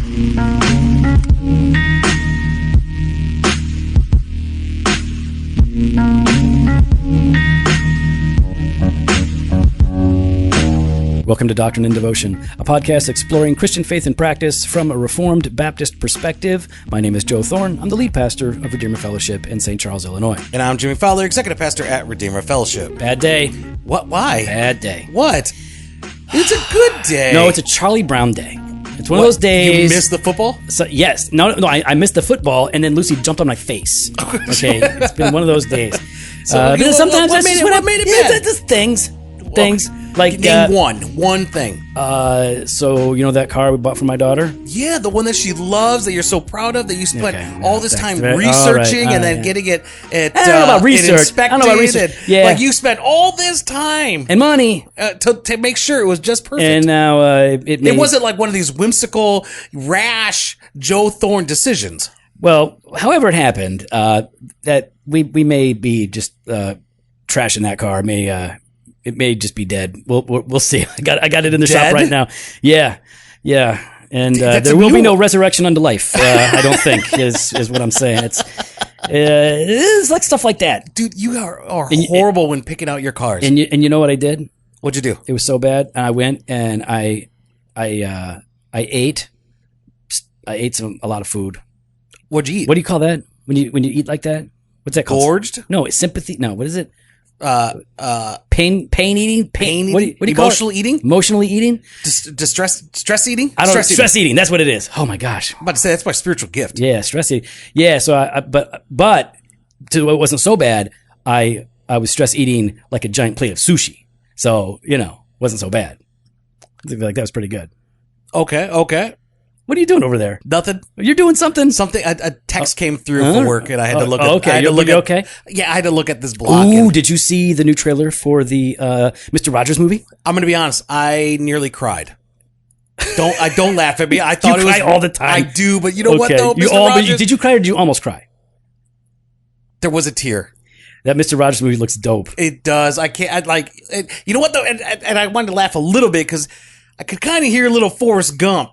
Welcome to Doctrine and Devotion, a podcast exploring Christian faith and practice from a Reformed Baptist perspective. My name is Joe Thorne. I'm the lead pastor of Redeemer Fellowship in St. Charles, Illinois. And I'm Jimmy Fowler, executive pastor at Redeemer Fellowship. Bad day. What? Why? Bad day. What? It's a good day. No, it's a Charlie Brown day. It's one of those days. You missed the football? So, yes. No, I missed the football, and then Lucy jumped on my face. Okay, it's been one of those days. Sometimes what made it bad? Just things. Like name one thing. So you know that car we bought for my daughter? Yeah, the one that she loves, that you're so proud of, that you spent all this time researching and then getting it. I don't know about research. I don't know about research. Yeah, like you spent all this time and money to make sure it was just perfect. And now it wasn't like one of these whimsical, rash Joe Thorne decisions. Well, however it happened, that we may be just trashing that car. It may just be dead. We'll see. I got it in the shop right now. Yeah, and there will be no resurrection unto life. I don't think is what I'm saying. It's like stuff like that, dude. You are horrible when picking out your cars. And you know what I did? What'd you do? It was so bad, and I went and I ate a lot of food. What'd you eat? What do you call that when you eat like that? What's that called? Gorged? No, it's sympathy. No, what is it? Pain eating. What do you emotional eating? Emotionally eating? Stress eating? I don't know. Stress eating. That's what it is. Oh my gosh. I'm about to say that's my spiritual gift. Yeah, stress eating. Yeah. So but to it wasn't so bad. I was stress eating like a giant plate of sushi. So wasn't so bad. I feel like that was pretty good. Okay. What are you doing over there? Nothing. You're doing something. A text came through for work, and I had to look at. Okay, okay. Yeah, I had to look at this blog. Ooh, did you see the new trailer for the Mr. Rogers movie? I'm going to be honest. I nearly cried. Don't laugh at me. I thought you cry all the time. I do, but you know what though, Mr. Rogers? Did you cry or did you almost cry? There was a tear. That Mr. Rogers movie looks dope. It does. I can't. You know what though? And I wanted to laugh a little bit because I could kind of hear a little Forrest Gump.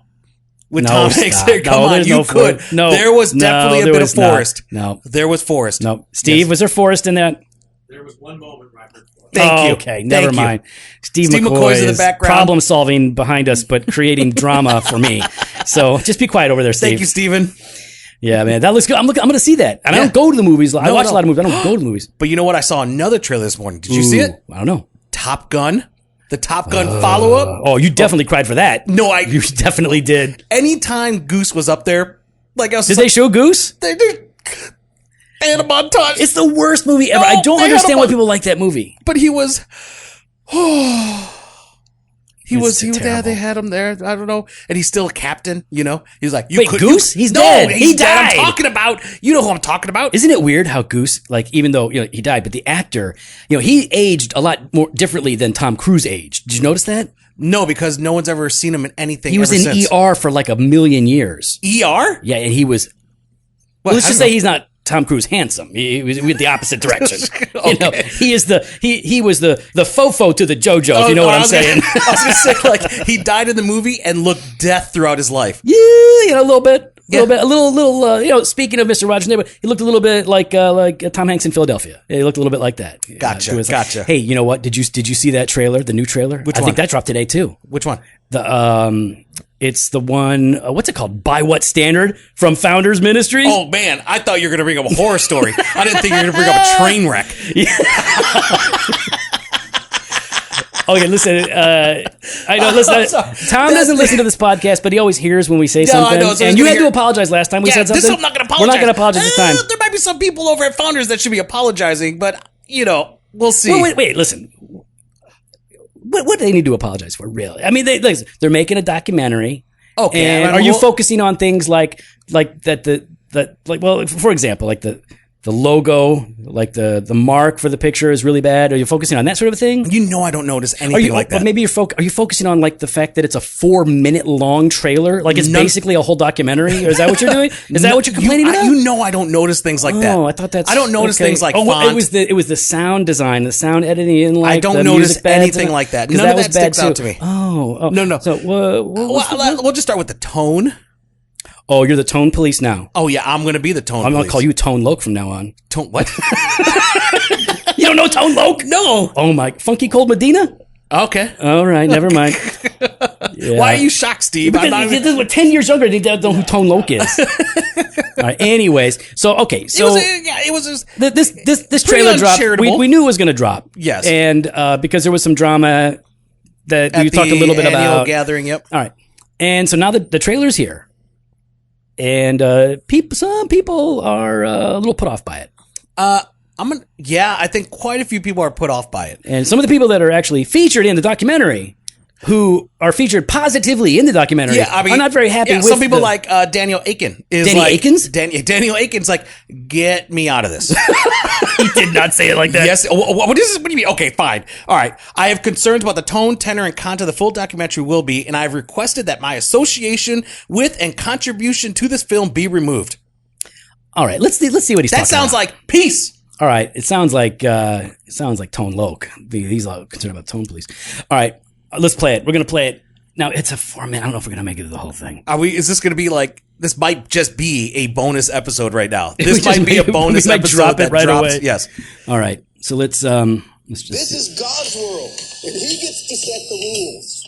With Tom Hanks there. Come on, you could. No, there was definitely a bit of Forrest. No. There was Forrest. No. Steve, was there Forrest in that? There was one moment where I heard Forrest. Thank you. Okay, never mind. Steve McCoy's in the background. Problem solving behind us, but creating drama for me. So just be quiet over there, Steve. Thank you, Steven. Yeah, man, that looks good. I'm going to see that. And I don't go to the movies. I watch a lot of movies. I don't go to the movies. But you know what? I saw another trailer this morning. Did you see it? I don't know. Top Gun. The Top Gun follow-up. Oh, you definitely cried for that. No, you definitely did. Anytime Goose was up there, did they show Goose? They had a montage. It's the worst movie ever. I don't understand why people like that movie. But he was. They had him there. I don't know. And he's still a captain, He's like, Goose? He's dead. He died. I'm talking about, you know who I'm talking about. Isn't it weird how Goose, even though, he died, but the actor, he aged a lot more differently than Tom Cruise aged. Did you notice that? No, because no one's ever seen him in anything. He was in since. ER for like a million years. ER? Yeah, and he was, let's just say he's not Tom Cruise handsome. He went the opposite direction. Okay. He was the fofo to the JoJo. If you know what I'm saying. I was gonna say he died in the movie and looked death throughout his life. Yeah, a little bit. Speaking of Mr. Rogers' Neighborhood, he looked a little bit like Tom Hanks in Philadelphia. He looked a little bit like that. Gotcha. Hey, you know what? Did you see that trailer? The new trailer? Which one? I think that dropped today too. Which one? It's the one, what's it called? By What Standard from Founders Ministry? Oh, man. I thought you were going to bring up a horror story. I didn't think you were going to bring up a train wreck. Okay, listen. I know. Listen, Tom doesn't listen to this podcast, but he always hears when we say something. I know, so and you had to apologize last time we said something. This I'm not going to apologize. We're not going to apologize this time. There might be some people over at Founders that should be apologizing, but, we'll see. Well, wait, listen. What do they need to apologize for, really? I mean, they're making a documentary. Okay. And are you focusing on things like that? For example, like the logo, like the mark for the picture is really bad. Are you focusing on that sort of thing? I don't notice anything like that. But maybe are you focusing on like the fact that it's a 4-minute long trailer? Like it's basically a whole documentary? Or is that what you're doing? Is that what you're complaining about? I don't notice things like that. Oh, I thought that's. I don't notice things like font. It was the sound design, the sound editing, and I don't notice anything like that. None of that sticks out to me. Oh, no. So we'll just start with the tone. Oh, you're the tone police now. Oh yeah, I'm gonna be the tone. I'm police. gonna call you Tone Loke from now on. Tone what? You don't know Tone Loke? No. Oh my, Funky Cold Medina? Okay. All right, never mind. Yeah. Why are you shocked, Steve? Because this was 10 years younger. They don't know who Tone Loke is. All right. Anyways, so okay, so it was this trailer dropped. We knew it was going to drop. Yes, and because there was some drama that we talked a little bit about gathering. Yep. All right, and so now the trailer's here, and some people are a little put off by it. I think quite a few people are put off by it. And some of the people that are actually featured in the documentary, who are featured positively in the documentary, are not very happy with some people like Daniel Aiken. Daniel Aiken's like, get me out of this. He did not say it like that. Yes. What do you mean? Okay, fine. All right. I have concerns about the tone, tenor, and content the full documentary will be, and I've requested that my association with and contribution to this film be removed. All right. Let's see what he's talking about. That sounds like peace. All right, it sounds like Tone Loke. He's concerned about Tone Police. All right, let's play it. We're gonna play it now. It's a 4-minute. I don't know if we're gonna make it to the whole thing. Is this gonna be like? This might just be a bonus episode right now. This might be a bonus episode. Drop it right drops. away. Yes. All right. So let's just. This is God's world, and He gets to set the rules.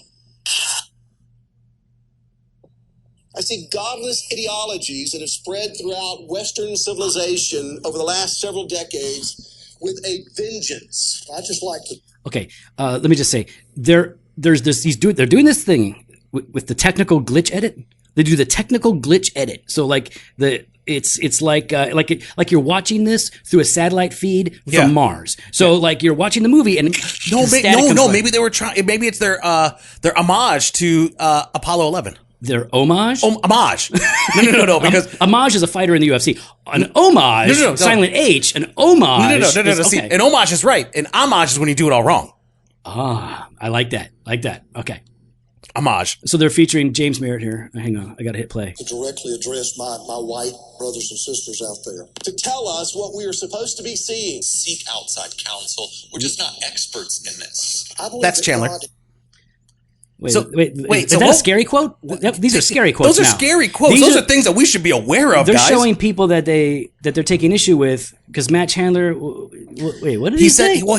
I see godless ideologies that have spread throughout Western civilization over the last several decades with a vengeance. I just like to. Okay, let me just say there's this. They're doing this thing with the technical glitch edit. They do the technical glitch edit. So like it's like you're watching this through a satellite feed from Mars. So like you're watching the movie and maybe they were trying. Maybe it's their homage to Apollo 11. Their homage? Homage. No, because homage is a fighter in the UFC. An homage, no. silent H, an homage. No. See, an homage is right. An homage is when you do it all wrong. Ah, I like that. Okay. Homage. So they're featuring James Merritt here. Hang on, I got to hit play. To directly address my white brothers and sisters out there. To tell us what we are supposed to be seeing. Seek outside counsel. We're just not experts in this. That's Chandler. Wait, is that a scary quote? These are scary quotes. Those are scary quotes. Those are things that we should be aware of, they're guys. showing people that they're taking issue with because Matt Chandler. Wait, what did he say? Go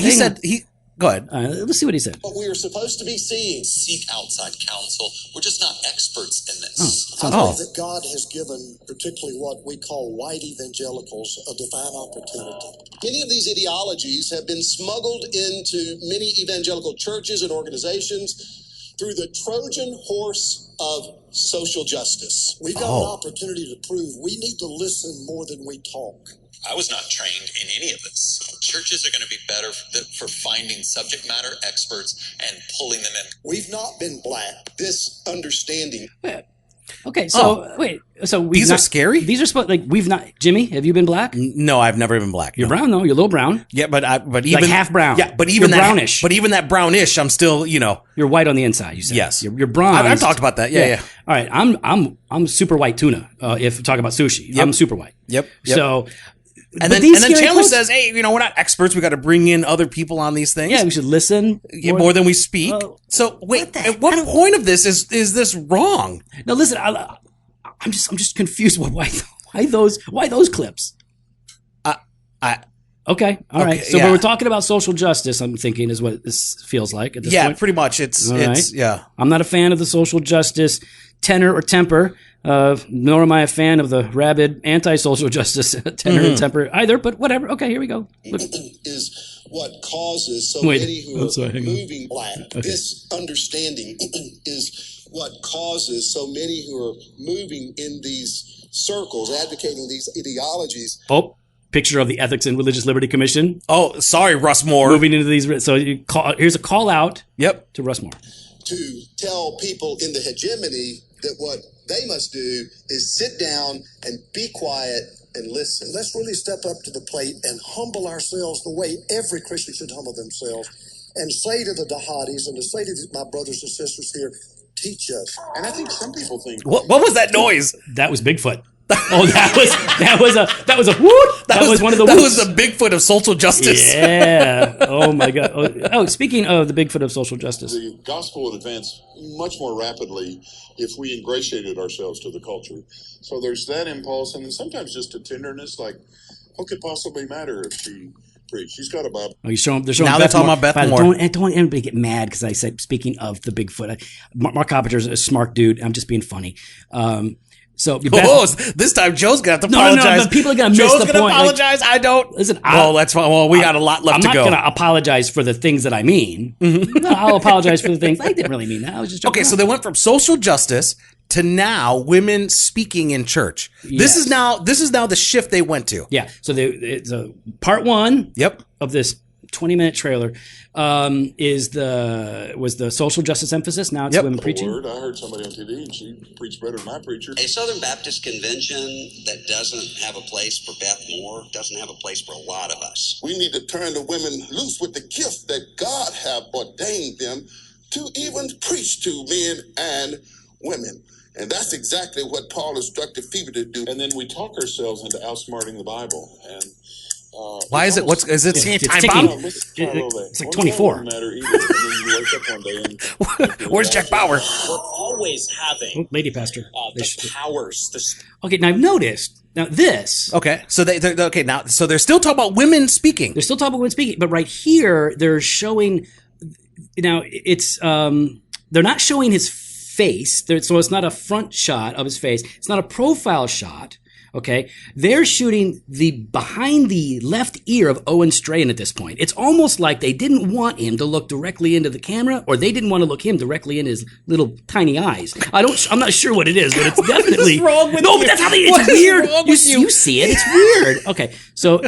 ahead. Let's see what he said. What we are supposed to be seeing. Seek outside counsel. We're just not experts in this. I believe that God has given particularly what we call white evangelicals a divine opportunity. Many of these ideologies have been smuggled into many evangelical churches and organizations through the Trojan horse of social justice. We've got an opportunity to prove we need to listen more than we talk. I was not trained in any of this. Churches are going to be better for finding subject matter experts and pulling them in. We've not been black. This understanding. Okay, so these are scary. These are supposed we've not. Jimmy, have you been black? No, I've never been black. You're brown though. You're a little brown. Yeah, but even like half brown. Yeah, but even you're brownish. But even that brownish, I'm still You're white on the inside. You said yes. You're bronze. I've talked about that. Yeah. All right, I'm super white tuna. If we talk about sushi, I'm super white. Yep. So. And then Chandler says, "Hey, we're not experts. We got to bring in other people on these things. Yeah, we should listen more than we speak." So wait, at what point of this is this wrong? No, listen, I'm just confused. Why those clips? Okay, all right. So when we're talking about social justice, I'm thinking is what this feels like at this point. Pretty much. It's I'm not a fan of the social justice tenor or temper. Nor am I a fan of the rabid anti-social justice tenor and temper either, but whatever. Okay, here we go. Look. Is what causes so many who are moving black. Okay. This understanding is what causes so many who are moving in these circles, advocating these ideologies. Oh, picture of the Ethics and Religious Liberty Commission. Oh, sorry, Russ Moore. Moving into these. So here's a call out to Russ Moore. To tell people in the hegemony that what they must do is sit down and be quiet and listen. Let's really step up to the plate and humble ourselves the way every Christian should humble themselves and say to the jihadis and to say to my brothers and sisters here, teach us. And I think some people think... What was that noise? That was Bigfoot. Oh, that was a whoop. That was one of the That whoops. was the Bigfoot of social justice. Yeah. Oh my God. Oh, speaking of the Bigfoot of social justice, The gospel would advance much more rapidly if we ingratiated ourselves to the culture. So there's that impulse, and then sometimes just a tenderness, like, what could possibly matter if she preached? She's got a Bible. oh, they're showing Now they're talking about Beth Father, Moore. Don't anybody get mad because I said speaking of the Bigfoot. Mark Carpenter's a smart dude. I'm just being funny. So Oh, this time Joe's gonna have to No, apologize. but people are gonna miss Joe's the gonna point. apologize. I don't. Listen, well, that's fine. Well, we got a lot left I'm to not go. going to apologize for the things that I mean. I'll apologize for the things I didn't really mean that. I was just joking Okay, so they went from social justice to now women speaking in church. Yes. This is now the shift they went to. yeah. So it's part one. Yep. Of this 20-minute trailer was the social justice emphasis. Now it's Yep. women The preaching. word. I heard somebody on TV, and she preached better than my preacher. A Southern Baptist convention that doesn't have a place for Beth Moore doesn't have a place for a lot of us. We need to turn the women loose with the gift that God have ordained them to even preach to men and women. And that's exactly what Paul instructed Phoebe to do. And then we talk ourselves into outsmarting the Bible. And Why is it? What's is it? It's time ticking. bomb? It's like 24. Doesn't matter either. And then you wake up one day and Where's Jack Bauer? We're always having Lady pastor. the powers. Okay, now I've noticed this. Okay, so they're okay now. So they're still talking about women speaking. They're still talking about women speaking, but right here they're showing. Now it's they're not showing his face, so it's not a front shot of his face. It's not a profile shot. Okay, they're shooting the behind the left ear of Owen Strahan at this point. It's almost like they didn't want him to look directly into the camera, or they didn't want to look him directly in his little tiny eyes. I'm not sure what it is, but it's definitely wrong with no. you? But that's how they. What It's is weird. wrong You, with you? you see it. It's weird. Okay, so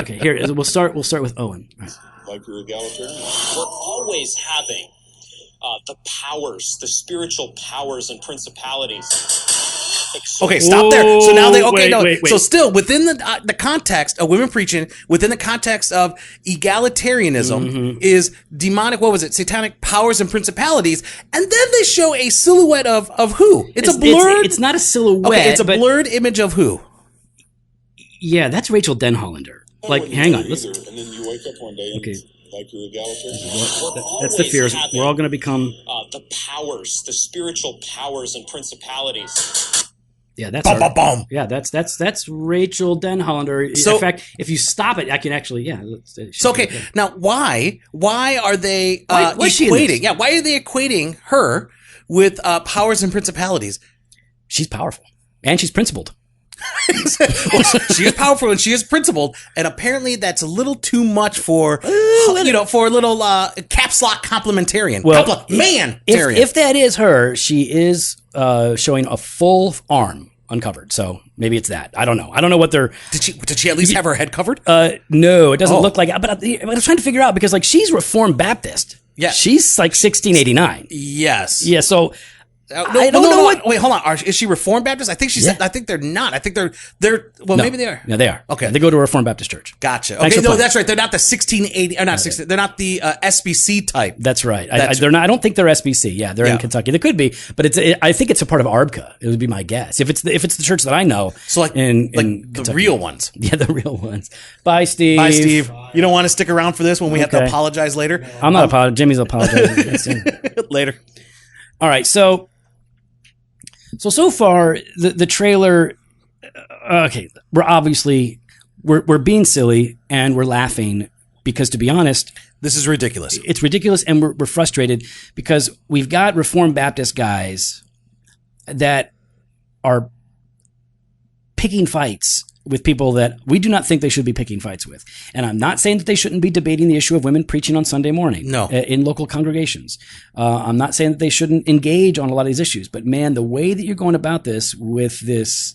here we'll start with Owen. All right. like you're egalitarian. We're always having the powers, the spiritual powers and principalities. Okay, stop there. So now they Wait. So still within the context of women preaching, within the context of egalitarianism, is demonic. What was it? Satanic powers and principalities, and then they show a silhouette of who? It's a blurred. It's not a silhouette. Okay, it's a but- blurred image of who? Yeah, that's Rachel Denhollander. Like, Wouldn't hang matter on. Listen. either. And then you wake up one day and Okay. like you're egalitarian. That's the fears. We're all going to become. The powers, the spiritual powers and principalities. Yeah, that's. Boom, boom, boom. Yeah, that's Rachel Denhollander. So- in fact, if you stop it, I can actually. Yeah. So okay, now why are they Why is she in this? equating? Yeah, why are they equating her with powers and principalities? She's powerful and she's principled. Well, she is powerful and she is principled, and apparently that's a little too much for for a little caps lock complementarian. Well, If if that is her, she is showing a full arm uncovered. So maybe it's that. I don't know. I don't know what they're. did she at least have her head covered? No, it doesn't Oh. look like. But I was trying to figure out because like she's Reformed Baptist. Yeah. she's like 1689. Yes. Yeah, so. I don't know what. Wait, hold on. Is she Reformed Baptist? I think she's. Yeah. I think they're not. I think they're. Well, No. maybe they are. Yeah, they are. Okay. They go to a Reformed Baptist church. Gotcha. Thanks Okay, for no, playing. that's right. They're not the 1680 or not 16. They're not the SBC type. That's right. That's- They're not. I don't think they're SBC. Yeah, they're Yeah. in Kentucky. They could be, but I think it's a part of ARBCA. It would be my guess. If it's the church that I know. So like in the Kentucky. real ones. Yeah, the real ones. Bye, Steve. Bye, Steve. You don't want to stick around for this when we have to Okay. apologize later? I'm not apologizing. Jimmy's apologizing. Later. All right, so far the trailer. Okay, we're being silly and we're laughing because, to be honest, This is ridiculous. it's ridiculous and we're frustrated because we've got Reformed Baptist guys that are picking fights with people that we do not think they should be picking fights with. And I'm not saying that they shouldn't be debating the issue of women preaching on Sunday morning No. in local congregations. I'm not saying that they shouldn't engage on a lot of these issues, but man, the way that you're going about this with this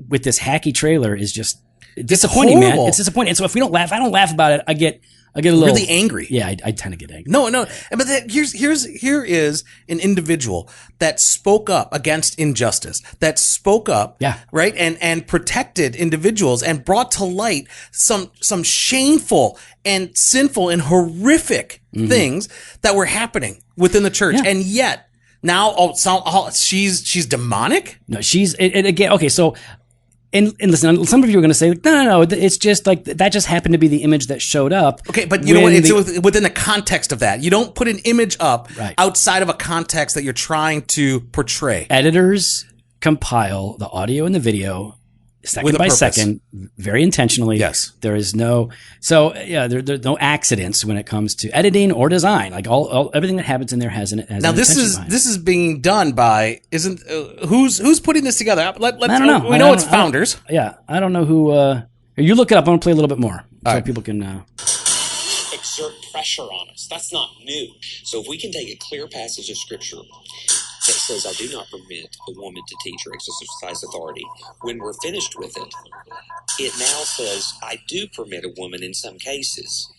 hacky trailer is just disappointing, man. horrible. It's disappointing. And so if we don't laugh, I don't laugh about it. I get a little Really angry. Yeah, I tend to get angry. No. But here is an individual that spoke up against injustice, that spoke up, Yeah. right, and protected individuals and brought to light some shameful and sinful and horrific things that were happening within the church, Yeah. and yet Now, she's demonic? No, she's and again. Okay, so and listen, some of you are going to say, no, it's just like that. Just happened to be the image that showed up. Okay, but you know what? It's within the context of that. You don't put an image up outside of a context that you're trying to portray. Editors compile the audio and the video second by second, very intentionally. Yes. There is no, there's no accidents when it comes to editing or design. Like everything that happens in there has an now this is being done by who's putting this together? I don't know. We know it's founders. I don't know who. You look it up. I'm gonna play a little bit more so people can exert pressure on us. That's not new. So if we can take a clear passage of scripture that says, I do not permit a woman to teach or exercise authority. When we're finished with it, it now says, I do permit a woman in some cases.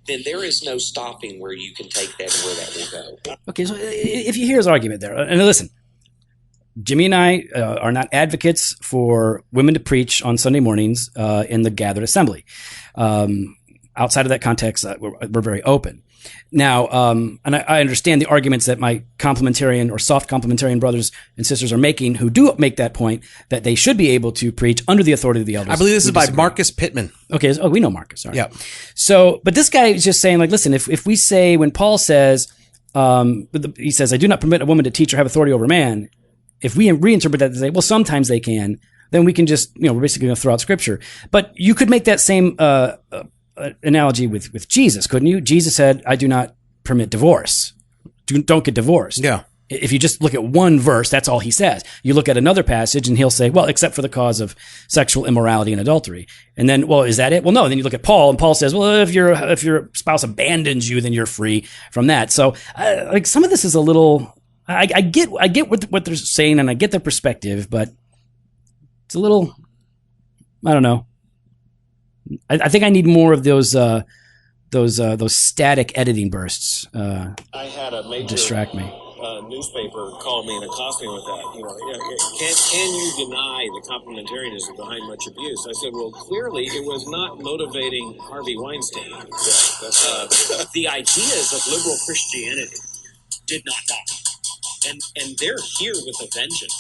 Then there is no stopping where you can take that and where that will go. Okay, so if you hear his argument there, and listen, Jimmy and I are not advocates for women to preach on Sunday mornings in the gathered assembly. Outside of that context, we're very open. Now, and I understand the arguments that my complementarian or soft complementarian brothers and sisters are making who do make that point that they should be able to preach under the authority of the elders. I believe this is by Marcus Pittman. Okay. We know Marcus. All right. Yeah. So, but this guy is just saying, like, listen, if we say when Paul says, he says, I do not permit a woman to teach or have authority over man. If we reinterpret that to say, well, sometimes they can, then we can just, we're basically going to throw out scripture. But you could make that same, analogy with Jesus, couldn't you? Jesus said, I do not permit divorce. Don't get divorced. Yeah. If you just look at one verse, that's all he says. You look at another passage and he'll say, well, except for the cause of sexual immorality and adultery. And then, well, is that it? Well, no. Then you look at Paul and Paul says, well, if your spouse abandons you, then you're free from that. So like some of this is a little, I get what they're saying and I get their perspective, but it's a little, I don't know. I think I need more of those static editing bursts. I had a major distract me. Newspaper call me and accost me with that. Can you deny the complementarianism behind much abuse? I said, well, clearly it was not motivating Harvey Weinstein. The ideas of liberal Christianity did not die. And they're here with a vengeance.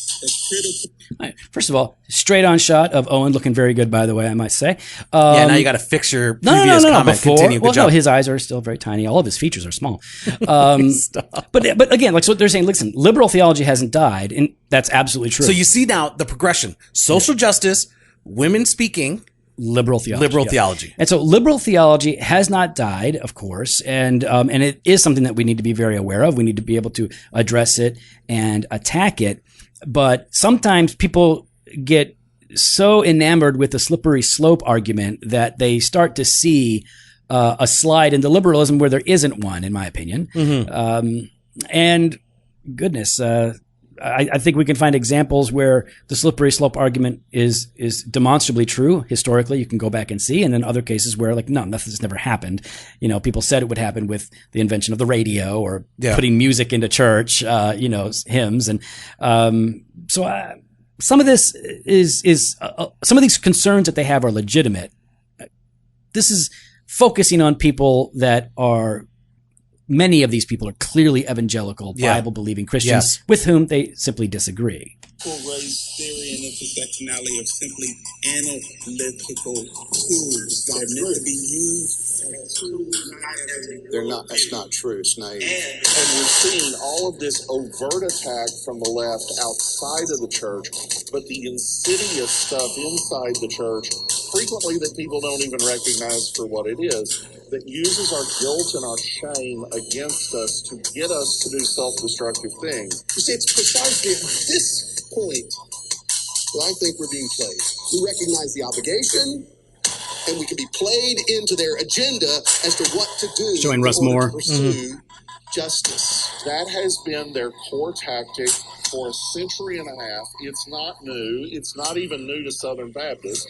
Right. First of all, straight on shot of Owen looking very good, by the way, I must say. Now you got to fix your previous comment. Before, Continue. Good job. No, his eyes are still very tiny. All of his features are small. But again, like so they're saying, listen, liberal theology hasn't died, and that's absolutely true. So you see now the progression: social justice, women speaking. Liberal theology. And so liberal theology has not died, of course, and it is something that we need to be very aware of. We need to be able to address it and attack it. But sometimes people get so enamored with the slippery slope argument that they start to see a slide into liberalism where there isn't one, in my opinion. Mm-hmm. And goodness, I think we can find examples where the slippery slope argument is demonstrably true. Historically, you can go back and see, and then other cases where like, no, nothing's never happened. People said it would happen with the invention of the radio or putting music into church, hymns. And, some of this is some of these concerns that they have are legitimate. This is focusing on people that are, many of these people are clearly evangelical, Bible-believing Christians with whom they simply disagree. Race theory and intersectionality are simply analytical tools. They're meant to be used as tools. They're not. That's not true. It's naive. And we're seeing all of this overt attack from the left outside of the church, but the insidious stuff inside the church, frequently that people don't even recognize for what it is, that uses our guilt and our shame against us to get us to do self-destructive things. You see, it's precisely at this point that I think we're being played. We recognize the obligation, and we can be played into their agenda as to what to do Showing Russ Moore. To pursue justice. That has been their core tactic for a century and a half. It's not new. It's not even new to Southern Baptists.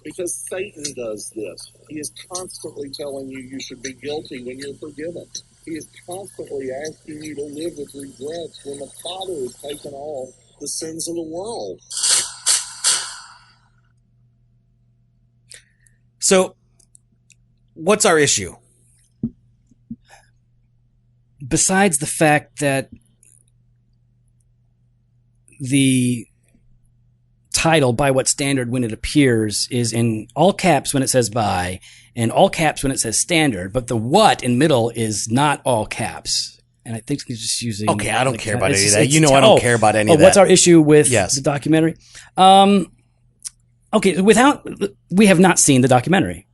Because Satan does this. He is constantly telling you you should be guilty when you're forgiven. He is constantly asking you to live with regrets when the Father has taken all the sins of the world. So, what's our issue? Besides the fact that the title "By What Standard" when it appears is in all caps when it says "by" and all caps when it says "standard," but the "what" in middle is not all caps. And I think he's just using. Okay, I don't care about any of that. You know, I don't care about any of that. What's our issue with the documentary? Okay, we have not seen the documentary,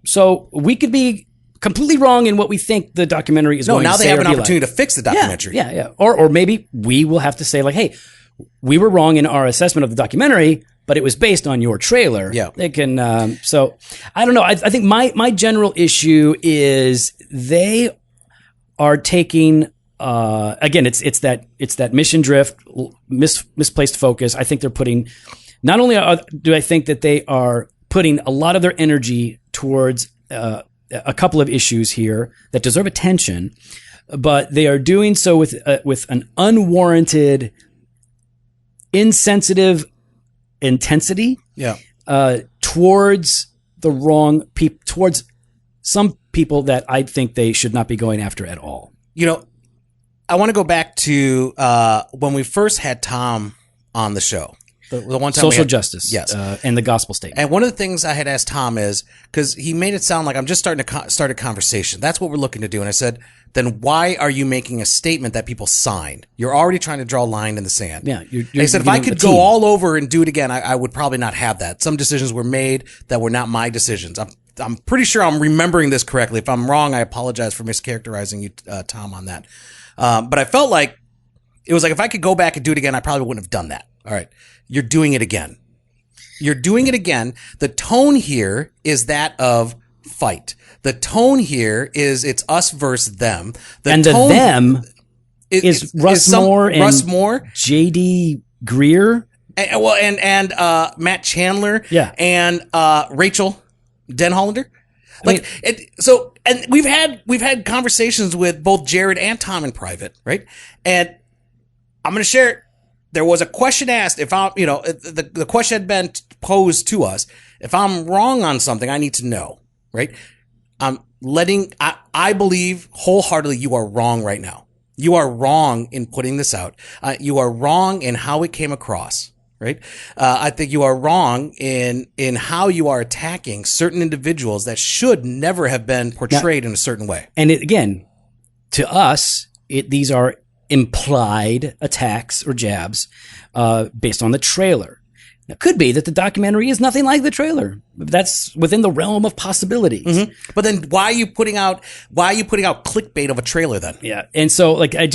so we could be completely wrong in what we think the documentary is going to say. No, now they have an opportunity to fix the documentary. Yeah. Or maybe we will have to say like, hey, we were wrong in our assessment of the documentary, but it was based on your trailer. Yeah. They can, so I don't know. I think my general issue is they are taking, again, it's that mission drift, misplaced focus. I think they're putting, not only do I think that they are putting a lot of their energy towards, a couple of issues here that deserve attention, but they are doing so with an unwarranted, insensitive intensity towards the wrong people, towards some people that I think they should not be going after at all. You know, I want to go back to when we first had Tom on the show. The one time social justice, yes, and the gospel statement. And one of the things I had asked Tom is, because he made it sound like I'm just starting to start a conversation. That's what we're looking to do. And I said, then why are you making a statement that people signed? You're already trying to draw a line in the sand. Yeah. They said, if I could go all over and do it again, I would probably not have that. Some decisions were made that were not my decisions. I'm pretty sure I'm remembering this correctly. If I'm wrong, I apologize for mischaracterizing you, Tom, on that. But I felt like it was like, if I could go back and do it again, I probably wouldn't have done that. All right. You're doing it again. You're doing it again. The tone here is that of fight. The tone here is it's us versus them. The them is Russ Moore, J.D. Greer. And Matt Chandler. Yeah. And Rachel Denhollander. And we've had conversations with both Jared and Tom in private, right? And I'm going to share it. There was a question asked if the question had been posed to us. If I'm wrong on something, I need to know, right? I believe wholeheartedly you are wrong right now. You are wrong in putting this out. You are wrong in how it came across, right? I think you are wrong in how you are attacking certain individuals that should never have been portrayed in a certain way. And again, to us, these are implied attacks or jabs based on the trailer. It could be that the documentary is nothing like the trailer. That's within the realm of possibilities. Mm-hmm. But then why are you putting out clickbait of a trailer then? Yeah. And so like I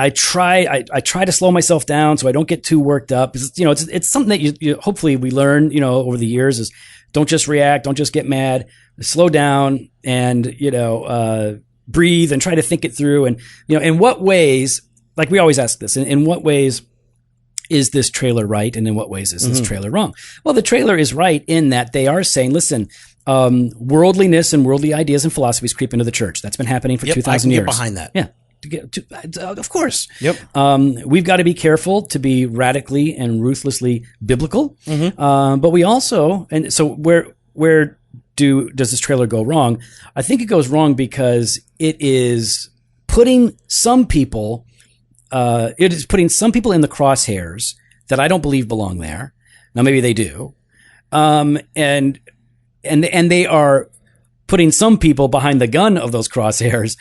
try to slow myself down so I don't get too worked up. It's something that you hopefully we learn, over the years is don't just react, don't just get mad, slow down and, breathe and try to think it through. And, in what ways, like we always ask this, in what ways is this trailer right? And in what ways is this trailer wrong? Well, the trailer is right in that they are saying, listen, worldliness and worldly ideas and philosophies creep into the church. That's been happening for 2,000 years. Get behind that. Yeah. Of course. Yep. We've got to be careful to be radically and ruthlessly biblical. But we also, and so where does this trailer go wrong? I think it goes wrong because it is putting some people in the crosshairs that I don't believe belong there. Now maybe they do. And they are putting some people behind the gun of those crosshairs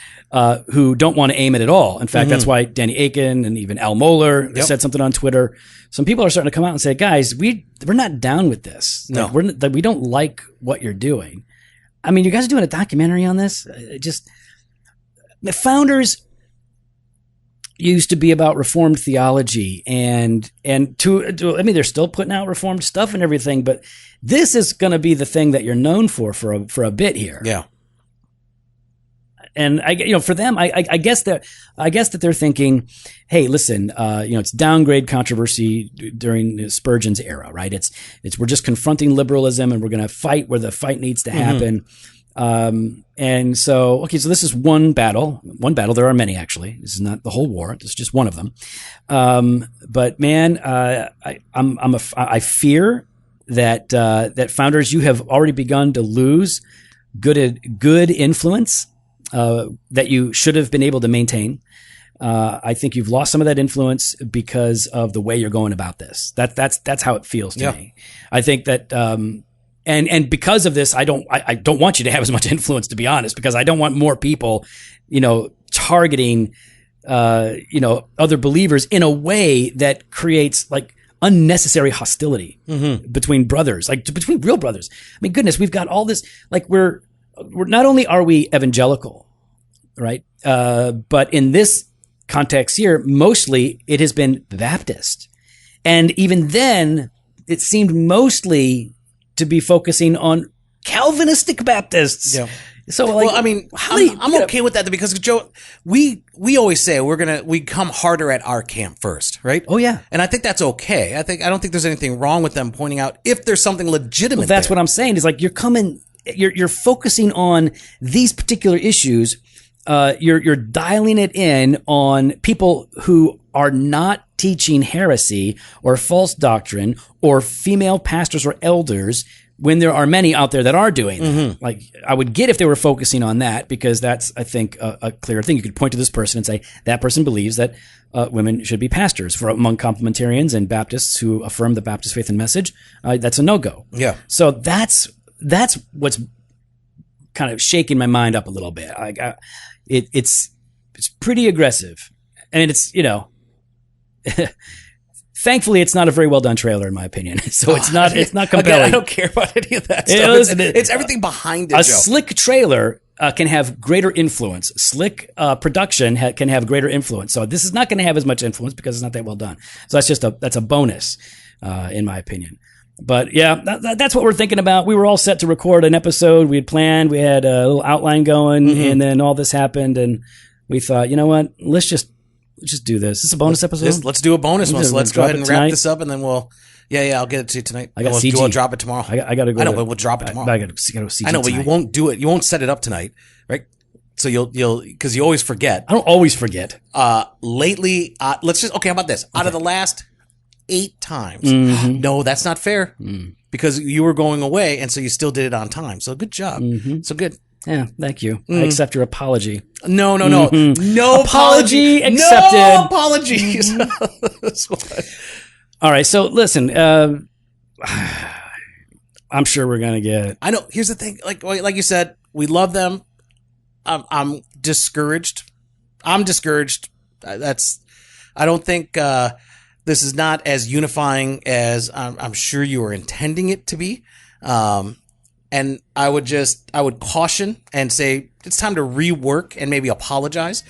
who don't want to aim it at all. In fact, that's why Danny Aiken and even Al Mohler said something on Twitter. Some people are starting to come out and say, guys, we're not down with this. No. We don't like what you're doing. I mean, you guys are doing a documentary on this. The Founders used to be about Reformed theology and they're still putting out Reformed stuff and everything, but this is going to be the thing that you're known for a bit here. Yeah. And for them, I guess that they're thinking, hey, listen, it's downgrade controversy during Spurgeon's era, right? We're just confronting liberalism and we're going to fight where the fight needs to happen. And so this is one battle. There are many, actually. This is not the whole war. This is just one of them. But man, I fear that Founders, you have already begun to lose good influence that you should have been able to maintain. I think you've lost some of that influence because of the way you're going about this. That's how it feels to me. I think that, and because of this, I don't want you to have as much influence, to be honest, because I don't want more people, targeting, other believers in a way that creates like unnecessary hostility between brothers, like between real brothers. I mean, goodness, we've got all this, like we're not only are we evangelical, right? But in this context here, mostly it has been Baptist. And even then, it seemed mostly to be focusing on Calvinistic Baptists. Yeah. So, like, well, I mean, I'm okay with that because, Joe, we always say we come harder at our camp first, right? Oh yeah, and I think that's okay. I don't think there's anything wrong with them pointing out if there's something legitimate. Well, that's what I'm saying. Is like you're focusing on these particular issues. You're dialing it in on people who are not teaching heresy or false doctrine or female pastors or elders, when there are many out there that are doing that. Like, I would get if they were focusing on that, because that's, I think, a clear thing. You could point to this person and say, that person believes that women should be pastors. For among complementarians and Baptists who affirm the Baptist faith and message, that's a no-go. Yeah. So that's what's kind of shaking my mind up a little bit. It's pretty aggressive. I mean, it's, thankfully, it's not a very well done trailer, in my opinion. So it's not compelling. Again, I don't care about any of that stuff. It's everything behind it. A slick trailer can have greater influence. Slick production can have greater influence. So this is not going to have as much influence because it's not that well done. So that's a bonus, in my opinion. But yeah, that's what we're thinking about. We were all set to record an episode. We had planned. We had a little outline going, and then all this happened, and we thought, you know what? Let's just do this. Is this a bonus episode? Let's do a bonus one. So let's go ahead and wrap this up, and then we'll. Yeah, I'll get it to you tonight. We'll drop it tomorrow. I got to go. I know, but we'll drop it tomorrow. I got to see. I know, but you won't do it. You won't set it up tonight, right? So you'll because you always forget. I don't always forget. Lately, let's just how about this? Okay. Out of the last 8 times, no, that's not fair because you were going away, and so you still did it on time. So good job. So good. Yeah, thank you. I accept your apology. No. No apology accepted. No apologies. All right, so listen, I'm sure we're gonna get. I know. Here's the thing. Like you said, we love them. I'm discouraged. I don't think this is not as unifying as I'm sure you were intending it to be. And I would caution and say it's time to rework and maybe apologize.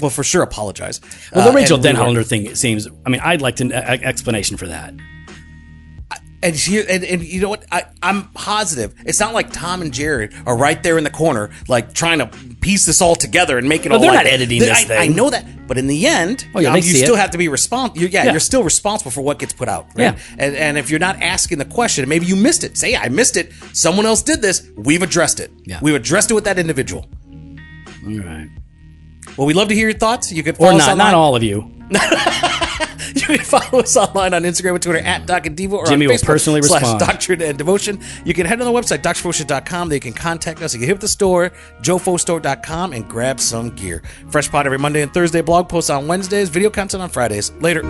Well, for sure apologize. Well, the Rachel Denhollander thing, it seems. I mean, I'd like an explanation for that. And you know what? I'm positive. It's not like Tom and Jared are right there in the corner, like trying to piece this all together and make it all. They're not editing this thing. I know that, but in the end, you still have to be responsible. You're still responsible for what gets put out. Right? Yeah. And if you're not asking the question, maybe you missed it. Say, I missed it. Someone else did this. We've addressed it. Yeah. We've addressed it with that individual. All right. Well, we'd love to hear your thoughts. You could follow us online. Not all of you. You can follow us online on Instagram and Twitter at Doc and Devo, or Jimmy on Facebook will personally respond. Doctrine and Devotion. You can head on the website, drfosha.com. There you can contact us. You can hit the store, jofostore.com, and grab some gear. Fresh pod every Monday and Thursday, blog posts on Wednesdays, video content on Fridays. Later.